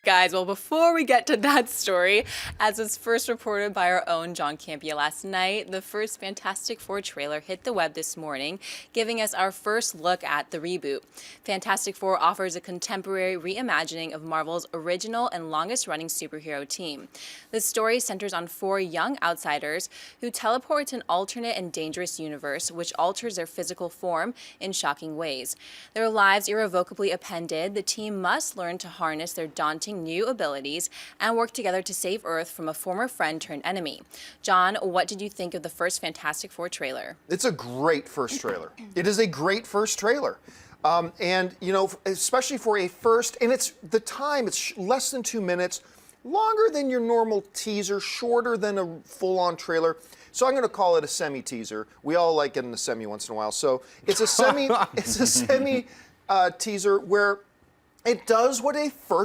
Guys, well, before we get to that story, as was first reported by our own John Campea last night, the first Fantastic Four trailer hit the web this morning, giving us our first look at the reboot. Fantastic Four offers a contemporary reimagining of Marvel's original and longest-running superhero team. The story centers on four young outsiders who teleport to an alternate and dangerous universe, which alters their physical form in shocking ways. Their lives irrevocably upended, the team must learn to harness their daunting new abilities and work together to save Earth from a former friend turned enemy. John, what did you think of the first Fantastic Four trailer? It's a great first trailer. It is a great first trailer. And, you know, especially for a first, and it's the time, it's less than 2 minutes, longer than your normal teaser, shorter than a full-on trailer. So I'm going to call it a semi-teaser. We all like getting a semi once in a while. So it's a semi teaser where it does what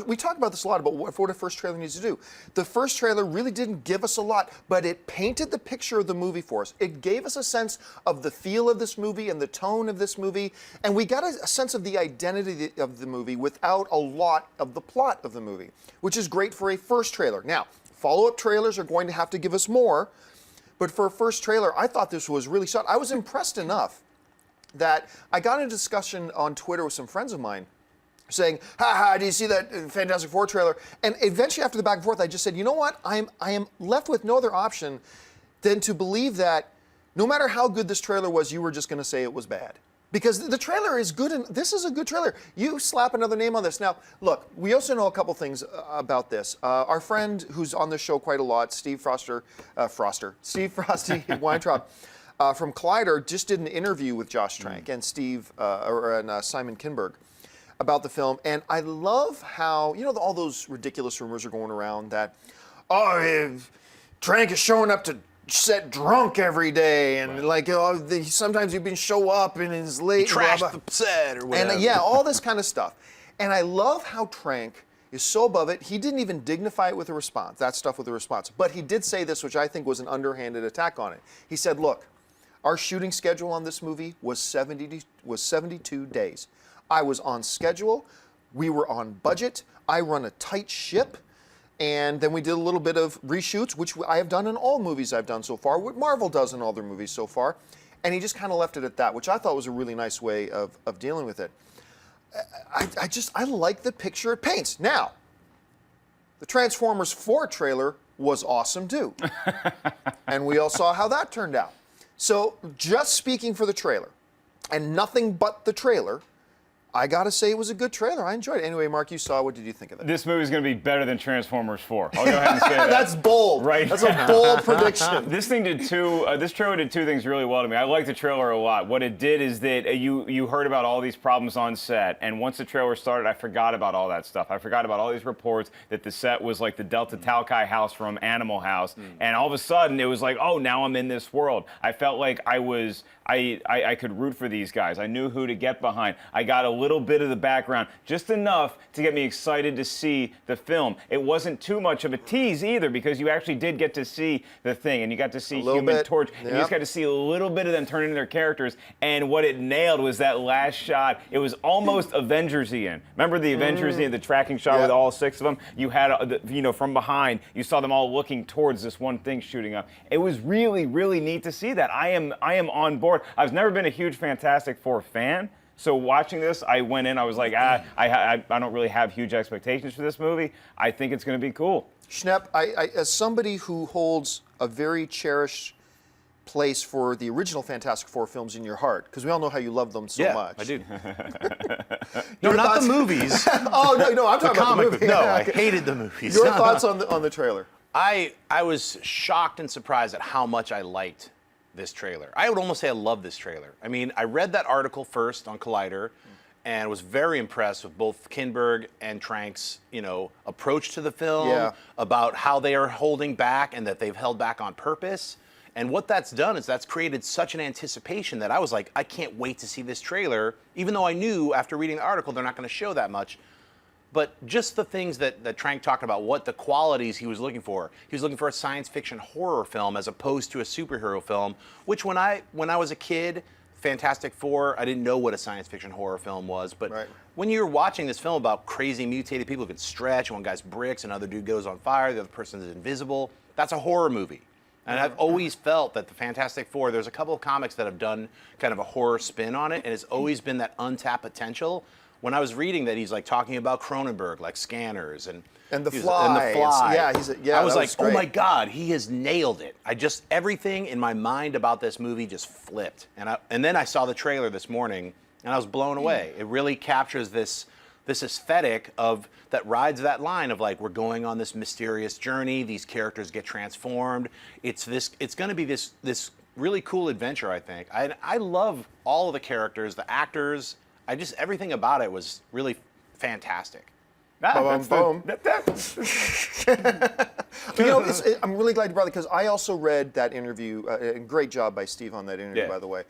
we talk about this a lot, about what a first trailer needs to do. The first trailer really didn't give us a lot, but it painted the picture of the movie for us. It gave us a sense of the feel of this movie and the tone of this movie, and we got a sense of the identity of the movie without a lot of the plot of the movie, which is great for a first trailer. Now, follow-up trailers are going to have to give us more, but for a first trailer, I thought this was really solid. I was impressed enough that I got in a discussion on Twitter with some friends of mine saying, "Ha, do you see that Fantastic Four trailer?" And eventually, after the back and forth, I just said, you know what? I am left with no other option than to believe that no matter how good this trailer was, you were just going to say it was bad. Because the trailer is good, and this is a good trailer. You slap another name on this. Now, look, we also know a couple things about this. Our friend who's on the show quite a lot, Steve Frosty Weintraub, from Collider, just did an interview with Josh Trank and Simon Kinberg about the film, and I love how, you know, all those ridiculous rumors are going around that, Trank is showing up to set drunk every day, and sometimes he been show up and is late. He trashed the set or whatever. And all this kind of stuff. And I love how Trank is so above it. He didn't even dignify it with a response, that stuff with a response. But he did say this, which I think was an underhanded attack on it. He said, look, our shooting schedule on this movie was 72 days. I was on schedule, we were on budget, I run a tight ship, and then we did a little bit of reshoots, which I have done in all movies I've done so far, what Marvel does in all their movies so far, and he just kind of left it at that, which I thought was a really nice way of dealing with it. I like the picture it paints. Now, the Transformers 4 trailer was awesome too, and we all saw how that turned out. So, just speaking for the trailer, and nothing but the trailer, I gotta say it was a good trailer. I enjoyed it. Anyway, Mark, you saw. What did you think of it? This movie is going to be better than Transformers 4. I'll go ahead and say that. That's bold. Right? That's a bold prediction. This trailer did two things really well to me. I liked the trailer a lot. What it did is that you heard about all these problems on set, and once the trailer started, I forgot about all that stuff. I forgot about all these reports that the set was like the Delta Talcai house from Animal House, and all of a sudden it was like, oh, now I'm in this world. I felt like I could root for these guys. I knew who to get behind. I got a little bit of the background, just enough to get me excited to see the film. It wasn't too much of a tease either, because you actually did get to see the Thing, and you got to see Human Torch, and you just got to see a little bit of them turn into their characters, and what it nailed was that last shot. It was almost Avengers-ian. Remember the Avengers-ian, the tracking shot with all 6 of them? You had, from behind, you saw them all looking towards this one thing shooting up. It was really, really neat to see that. I am on board. I've never been a huge Fantastic Four fan, so watching this, I went in, I was like, I don't really have huge expectations for this movie. I think it's going to be cool. Schnepp, as somebody who holds a very cherished place for the original Fantastic Four films in your heart, because we all know how you love them so much. I do. No, not the movies. no, I'm talking about the movie. No, I hated the movies. Your thoughts on the trailer? I was shocked and surprised at how much I liked this trailer. I would almost say I love this trailer. I mean, I read that article first on Collider and was very impressed with both Kinberg and Trank's, approach to the film, about how they are holding back and that they've held back on purpose. And what that's done is that's created such an anticipation that I was like, I can't wait to see this trailer, even though I knew after reading the article they're not going to show that much. But just the things that Trank talked about, what the qualities he was looking for. He was looking for a science fiction horror film as opposed to a superhero film, which when I was a kid, Fantastic Four, I didn't know what a science fiction horror film was, but Right. when you're watching this film about crazy mutated people who can stretch, one guy's bricks, another dude goes on fire, the other person is invisible, that's a horror movie. And I've always felt that the Fantastic Four, there's a couple of comics that have done kind of a horror spin on it, and it's always been that untapped potential. When I was reading that, he's like talking about Cronenberg, like Scanners and The he's- Fly. and The Fly. Yeah, I was that like, was oh great. my God, he has nailed it. Everything in my mind about this movie just flipped. And then I saw the trailer this morning, and I was blown away. It really captures this aesthetic of that rides that line of like, we're going on this mysterious journey. These characters get transformed. It's going to be this really cool adventure, I think. I love all of the characters, the actors. Everything about it was really fantastic. Boom. I'm really glad you brought it because I also read that interview. And great job by Steve on that interview, Yeah. by the way.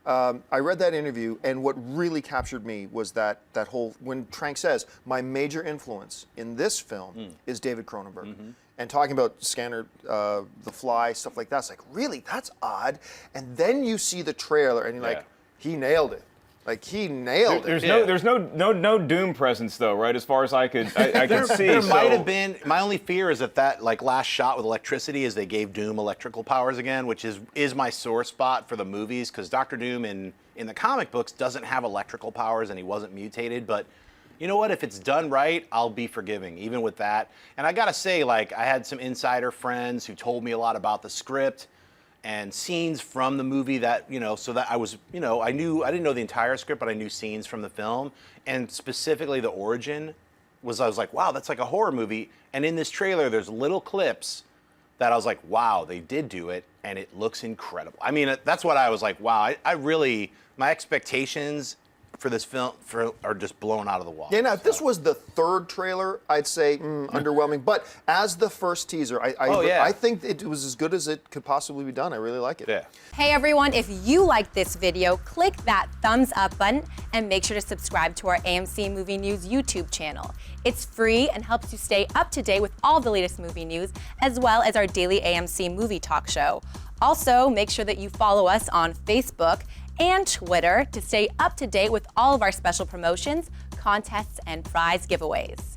I read that interview, and what really captured me was that whole when Trank says my major influence in this film is David Cronenberg, and talking about Scanner, The Fly, stuff like that. It's like, really, that's odd. And then you see the trailer, and you're like, he nailed it. Like he nailed it. There's no Doom presence though, right? As far as I could see. There might have been. My only fear is that like last shot with electricity is they gave Doom electrical powers again, which is my sore spot for the movies because Dr. Doom in the comic books doesn't have electrical powers and he wasn't mutated. But you know what? If it's done right, I'll be forgiving even with that. And I gotta say, like I had some insider friends who told me a lot about the script and scenes from the movie that, so that I was, I didn't know the entire script, but I knew scenes from the film. And specifically the origin I was like, wow, that's like a horror movie. And in this trailer, there's little clips that I was like, wow, they did do it. And it looks incredible. I mean, that's what I was like, wow, I really, my expectations for this film are just blown out of the wall. Yeah, now if this was the third trailer, I'd say underwhelming. But as the first teaser, I think it was as good as it could possibly be done. I really like it. Yeah. Hey everyone, if you liked this video, click that thumbs up button and make sure to subscribe to our AMC Movie News YouTube channel. It's free and helps you stay up to date with all the latest movie news, as well as our daily AMC movie talk show. Also, make sure that you follow us on Facebook and Twitter to stay up to date with all of our special promotions, contests, and prize giveaways.